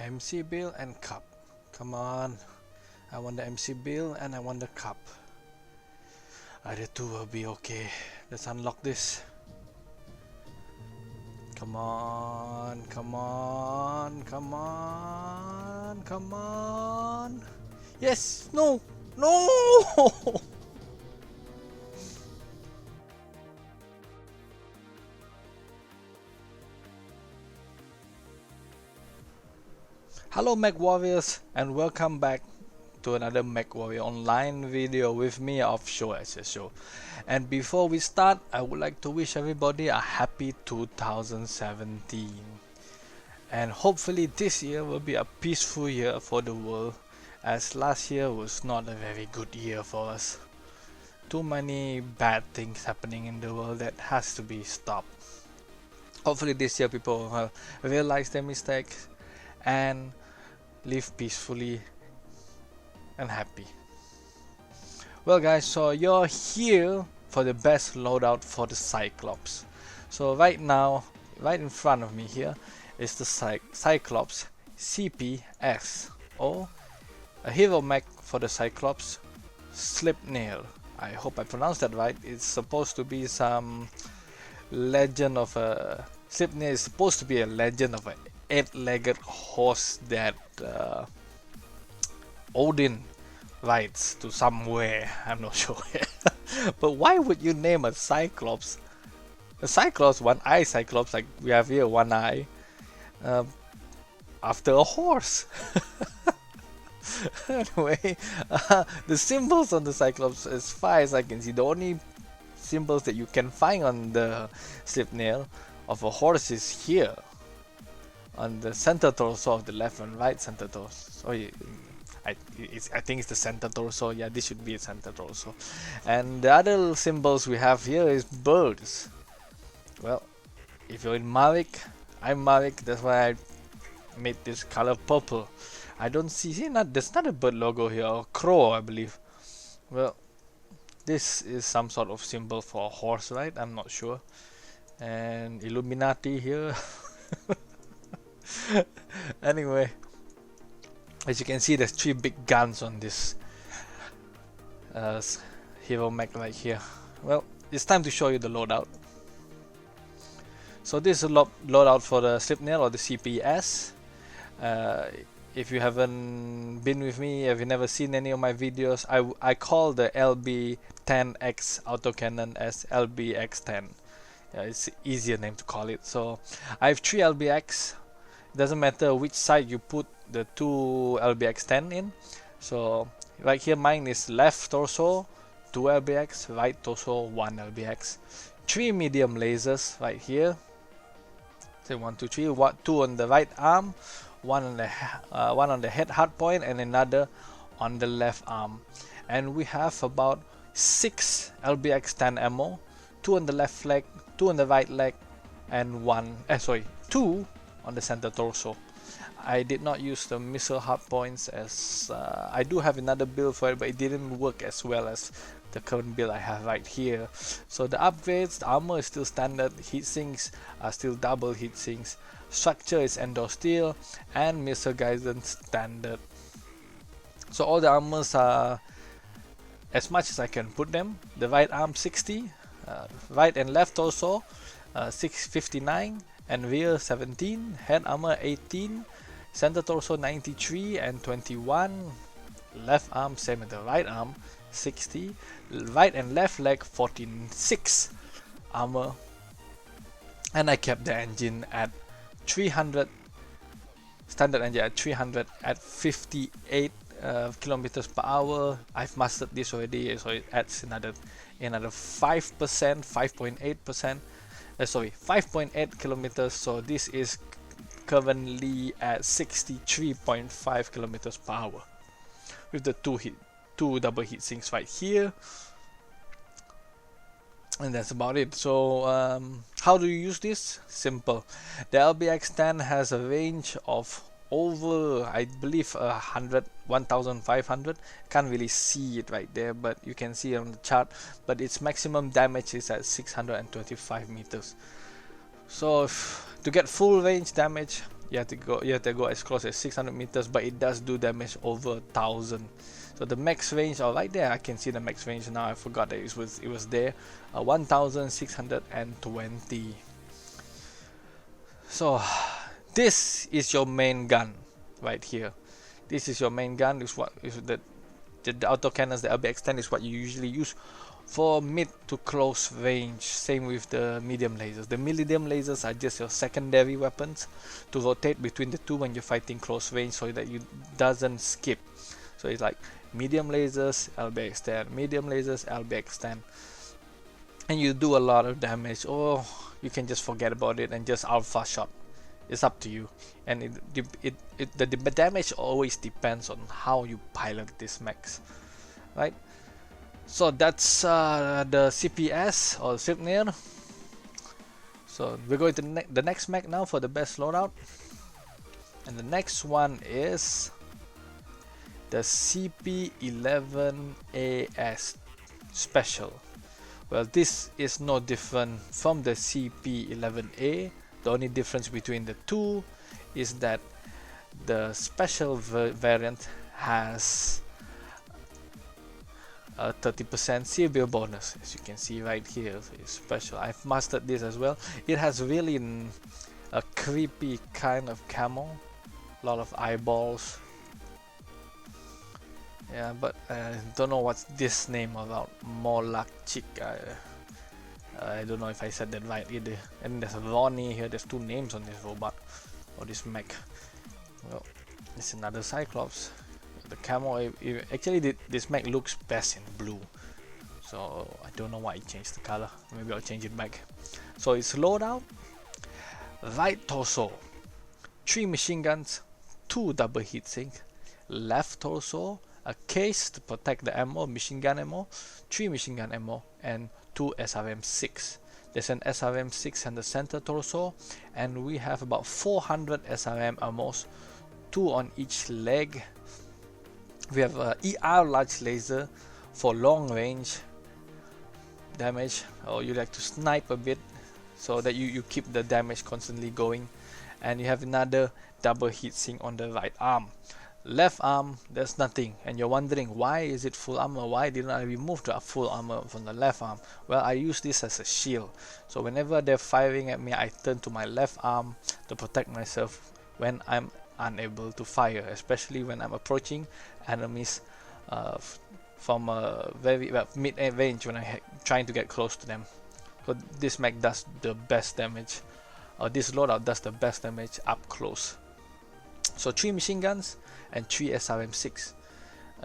MC bill and cup. Come on. I want the MC bill and I want the cup. Either two will be okay. Let's unlock this. Come on, come on, come on, come on. Yes, no, no. Hello Mechwarriors, and welcome back to another Mechwarrior online video with me Offshore SSO. And before we start, I would like to wish everybody a happy 2017. And hopefully this year will be a peaceful year for the world, as last year was not a very good year for us. Too many bad things happening in the world that has to be stopped. Hopefully this year people will realize their mistakes and live peacefully and happy. Well guys, so you're here for the best loadout for the Cyclops. So right now, right in front of me here is the Cyclops CPS, or a hero mech for the Cyclops Slipnail. I hope I pronounced that right. It's supposed to be some legend of a Slipnail is supposed to be a legend of an 8-legged horse that Odin rides to somewhere. I'm not sure. But why would you name a Cyclops, one-eye Cyclops, like we have here, one eye, after a horse? Anyway, the symbols on the Cyclops, as far as I can see, the only symbols that you can find on the Slipnail of a horse is here, on the center torso of the left and right center torso. I think it's the center torso. Yeah, this should be a center torso. And the other symbols we have here is birds. Well, if you're in Mavic, I'm Mavic, that's why I made this color purple. I don't see there's not a bird logo here, or crow I believe. Well, this is some sort of symbol for a horse, right? I'm not sure. And Illuminati here. Anyway, as you can see, there's 3 big guns on this hero mech right here. Well, it's time to show you the loadout. So this is a loadout for the Slipnail, or the CPS. If you haven't been with me, if you've never seen any of my videos, I call the LB10X autocannon as LBX10. Yeah, it's an easier name to call it. So I have 3 LBX. Doesn't matter which side you put the 2 LBX10 in. So right here mine is left torso 2 LBX, right torso 1 LBX, 3 medium lasers right here. So 1, 2, 3, 2 on the right arm, one on the head hard point, and another on the left arm. And we have about 6 LBX10 ammo, 2 on the left leg, 2 on the right leg, and 2 on the center torso. I did not use the missile hard points, as I do have another build for it, but it didn't work as well as the current build I have right here. So the upgrades, the armor is still standard, heat sinks are still double heat sinks, structure is Endor steel, and missile guidance standard. So all the armors are as much as I can put them. The right arm 60, right and left torso 659, and rear 17, head armor 18, center torso 93 and 21, left arm same as the right arm 60, right and left leg 46 armor. And I kept the engine at 300, standard engine at 300 at 58 kilometers per hour. I've mastered this already, so it adds another 5%, 5.8%. 5.8 kilometers. So this is currently at 63.5 kilometers per hour with the two double heat sinks right here. And that's about it. So how do you use this? Simple. The LBX10 has a range of over, I believe, 1,500. Can't really see it right there, but you can see it on the chart. But its maximum damage is at 625 meters. So to get full range damage, You have to go as close as 600 meters, but it does do damage over 1000. So the max range, oh, right there I can see the max range now. I forgot that it was there, 1620. So this is your main gun right here. This is your main gun. This what is the autocannons, the LB-X10 is what you usually use for mid to close range. Same with the medium lasers. The medium lasers are just your secondary weapons to rotate between the two when you're fighting close range, so that you doesn't skip. So it's like medium lasers, LB-X10, medium lasers, LB-X10, and you do a lot of damage, or you can just forget about it and just alpha shot. It's up to you, and the damage always depends on how you pilot this mechs, right? So that's the CPS or Cyclops. So we're going to the next mech now for the best loadout, and the next one is the CP11AS Special. Well, this is no different from the CP11A. The only difference between the two is that the special variant has a 30% severe bonus, as you can see right here. It's special. I've mastered this as well. It has really a creepy kind of camo, a lot of eyeballs. Yeah, but I don't know what's this name about. Molachik. I don't know if I said that right either. And there's a Ronnie here. There's two names on this robot or this mech. Well, it's another Cyclops. The camo, actually this mech looks best in blue, so I don't know why I changed the color. Maybe I'll change it back. So it's loadout: right torso, 3 machine guns, 2 double heatsink; left torso, a case to protect the ammo, machine gun ammo, 3 machine gun ammo, and 2 SRM6. There's an SRM6 in the center torso, and we have about 400 SRM ammos, 2 on each leg. We have a ER large laser for long range damage, or you like to snipe a bit so that you keep the damage constantly going. And you have another double heatsink on the right arm. Left arm, there's nothing, and you're wondering why is it full armor, why didn't I remove the full armor from the left arm? Well, I use this as a shield, so whenever they're firing at me, I turn to my left arm to protect myself when I'm unable to fire, especially when I'm approaching enemies from a very mid range when I'm trying to get close to them. So this mech does the best damage, or this loadout does the best damage up close. So 3 machine guns and 3 SRM6.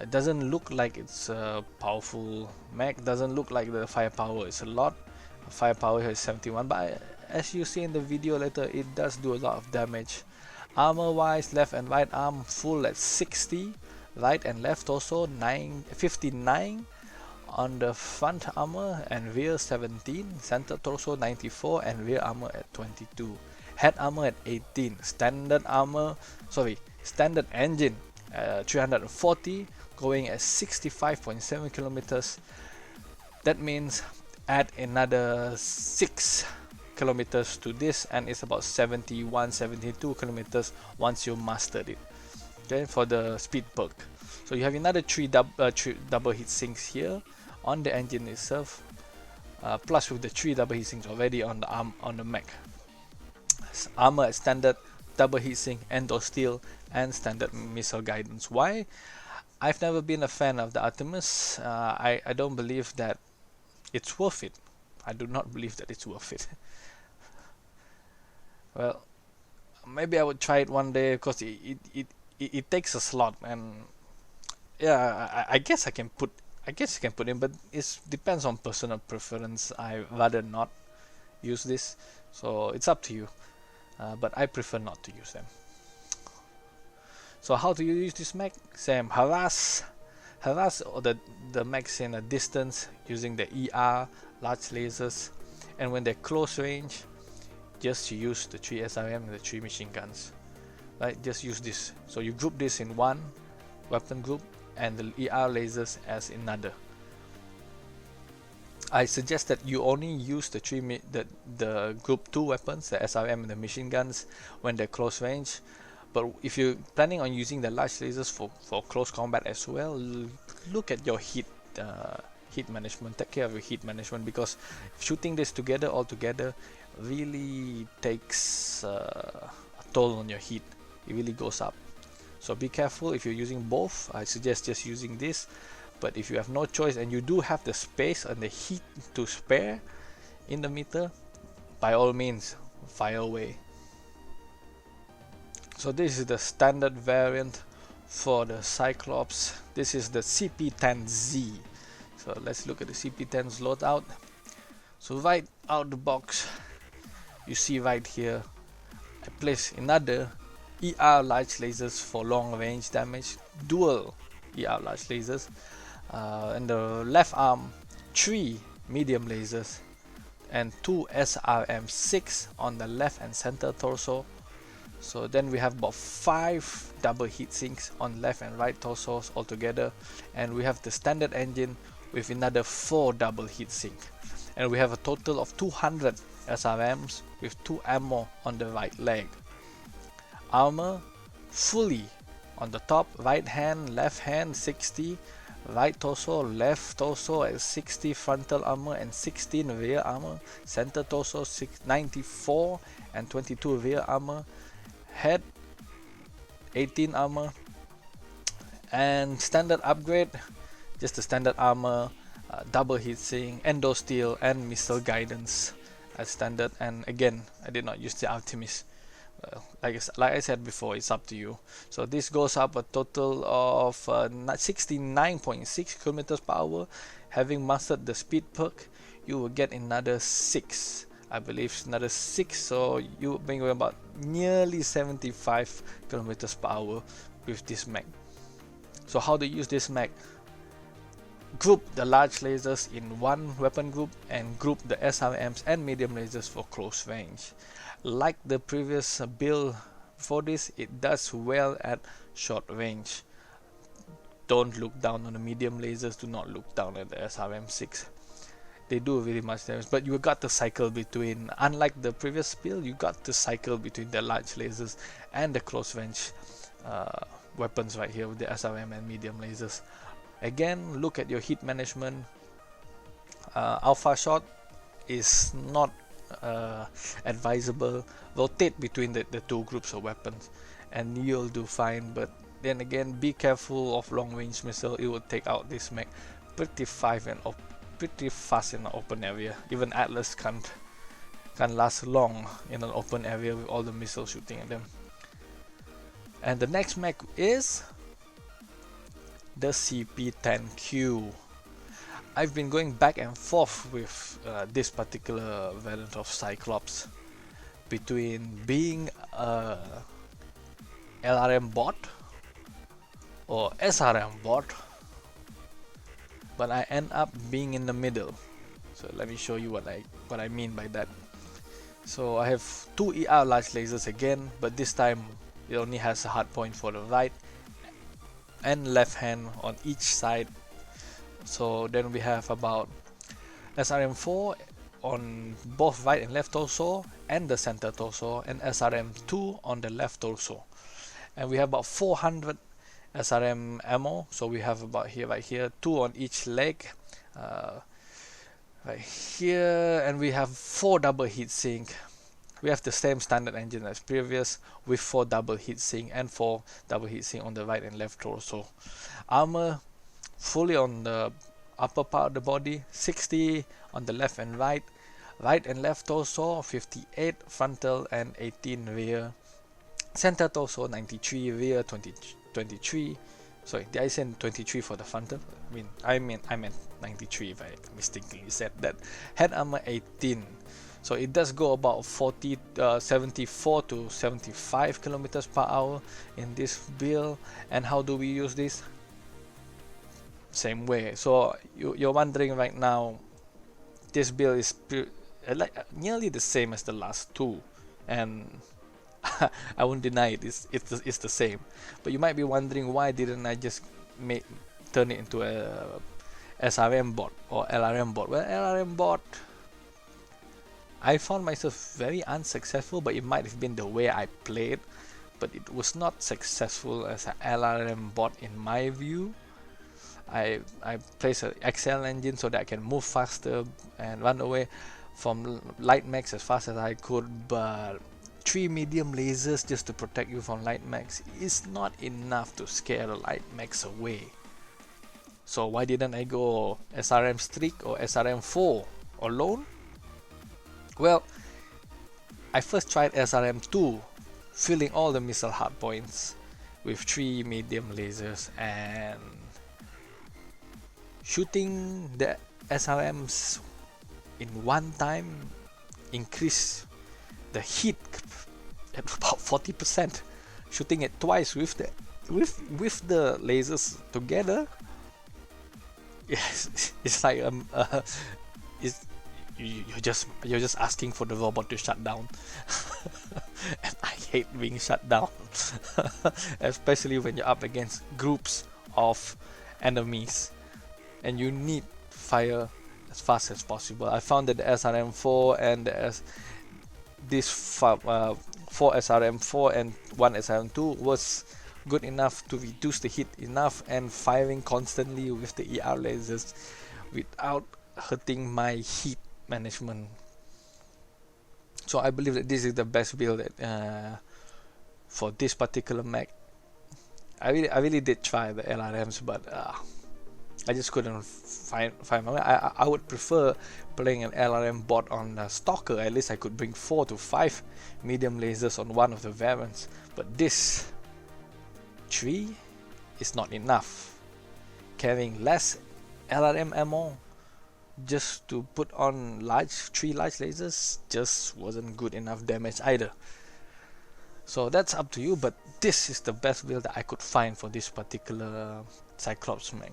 It doesn't look like it's a powerful mech, doesn't look like the firepower is a lot. Firepower here is 71, but as you see in the video later, it does do a lot of damage. Armor wise, left and right arm full at 60, right and left also 59 on the front armor, and rear 17, center torso 94, and rear armor at 22. Head armor at 18, standard engine 340, going at 65.7 kilometers. That means add another 6 kilometers to this, and it's about 71-72 kilometers once you mastered it. Okay, for the speed perk. So you have another 3 double heat sinks here on the engine itself, plus with the 3 double heat sinks already on the arm on the mech. Armor at standard, double heatsink, endo steel, and standard missile guidance. Why? I've never been a fan of the Artemis. I don't believe that it's worth it. I do not believe that it's worth it. Well, maybe I would try it one day, because it takes a slot, and yeah, I guess you can put in, but it depends on personal preference. I rather not use this, so it's up to you. But I prefer not to use them. So how do you use this mech? Same, harass or the mechs in a distance using the ER large lasers, and when they're close range, just use the 3 SRM and the 3 machine guns. Right, just use this. So you group this in one weapon group and the ER lasers as another. I suggest that you only use the group 2 weapons, the SRM and the machine guns, when they're close range. But if you're planning on using the large lasers for close combat as well, look at your heat management. Take care of your heat management, because shooting this all together really takes a toll on your heat. It really goes up. So be careful if you're using both. I suggest just using this. But if you have no choice and you do have the space and the heat to spare in the meter, by all means, fire away. So this is the standard variant for the Cyclops. This is the CP10Z. So let's look at the CP10's loadout. So right out the box, you see right here, I place another ER large lasers for long range damage, dual ER large lasers. And the left arm, 3 medium lasers and 2 SRM6 on the left and center torso. So then we have about 5 double heat sinks on left and right torsos altogether, and we have the standard engine with another 4 double heat sink, and we have a total of 200 SRMs with 2 ammo on the right leg. Armor fully on the top, right hand, left hand 60, right torso, left torso at 60 frontal armor and 16 rear armor, center torso 94 and 22 rear armor, head 18 armor, and standard upgrade, just the standard armor, double heatsink, endo steel, and missile guidance as standard. And again, I did not use the Artemis. Like I said before, it's up to you. So this goes up a total of 69.6 kilometers per hour. Having mastered the speed perk, you will get another 6, I believe, another 6. So you will be about nearly 75 kilometers per hour with this mech. So how to use this mech? Group the large lasers in one weapon group and group the SRMs and medium lasers for close range. Like the previous build before this, it does well at short range. Don't look down on the medium lasers, do not look down at the SRM6. They do really much damage, but you got to cycle between, unlike the previous build, you got to cycle between the large lasers and the close range weapons right here with the SRM and medium lasers. Again, look at your heat management. Alpha shot is not advisable. Rotate between the two groups of weapons and you'll do fine. But then again, be careful of long range missile. It will take out this mech pretty fast in an open area. Even Atlas can't last long in an open area with all the missiles shooting at them. And the next mech is the CP10Q. I've been going back and forth with this particular variant of Cyclops between being a LRM bot or SRM bot, but I end up being in the middle. So let me show you what I mean by that. So I have 2 ER large lasers again, but this time it only has a hard point for the right and left hand on each side. So then we have about SRM4 on both right and left torso and the center torso, and SRM2 on the left torso. And we have about 400 SRM ammo. So we have about right here 2 on each leg, right here, and we have 4 double heat sink. We have the same standard engine as previous with 4 double heat sink and 4 double heat sink on the right and left torso. Armor fully on the upper part of the body, 60 on the left and right and left torso, 58 frontal and 18 rear, center torso 93, rear 23. Sorry, did I say 23 for the frontal? I meant 93 if I mistakenly said that. Head armor 18. So it does go about 74 to 75 kilometers per hour in this build. And how do we use this? Same way. So you're wondering right now, this build is nearly the same as the last two, and I won't deny it, it's the same. But you might be wondering, why didn't I just turn it into a SRM bot or LRM bot. Well, LRM bot, I found myself very unsuccessful, but it might have been the way I played, but it was not successful as an LRM bot in my view. I placed an XL engine so that I can move faster and run away from light max as fast as I could, but 3 medium lasers just to protect you from light max is not enough to scare the light max away. So why didn't I go SRM Streak or SRM 4 alone? Well, I first tried SRM 2, filling all the missile hardpoints with 3 medium lasers, and shooting the SRMs in one time increased the hit at about 40%. Shooting it twice with the lasers together, yes, it's like you're just asking for the robot to shut down. And I hate being shut down, especially when you're up against groups of enemies and you need fire as fast as possible. I found that the SRM4 and this 4 SRM4 and 1 SRM2 was good enough to reduce the hit enough and firing constantly with the ER lasers without hurting my heat management. So I believe that this is the best build that, for this particular mech. I really did try the LRMs, but I just couldn't find my way. I would prefer playing an LRM bot on Stalker. At least I could bring 4 to 5 medium lasers on one of the variants, but this 3 is not enough. Carrying less LRM ammo just to put on 3 large lasers just wasn't good enough damage either. So that's up to you, but this is the best build that I could find for this particular Cyclops mech.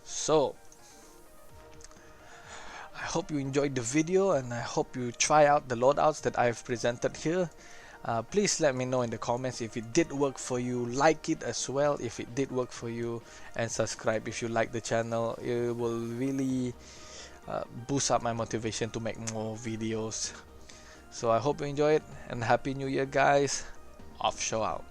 So I hope you enjoyed the video, and I hope you try out the loadouts that I've presented here. Please let me know in the comments if it did work for you, like it as well if it did work for you, and subscribe if you like the channel. It will really boost up my motivation to make more videos. So I hope you enjoy it, and Happy New Year guys. Offshore out.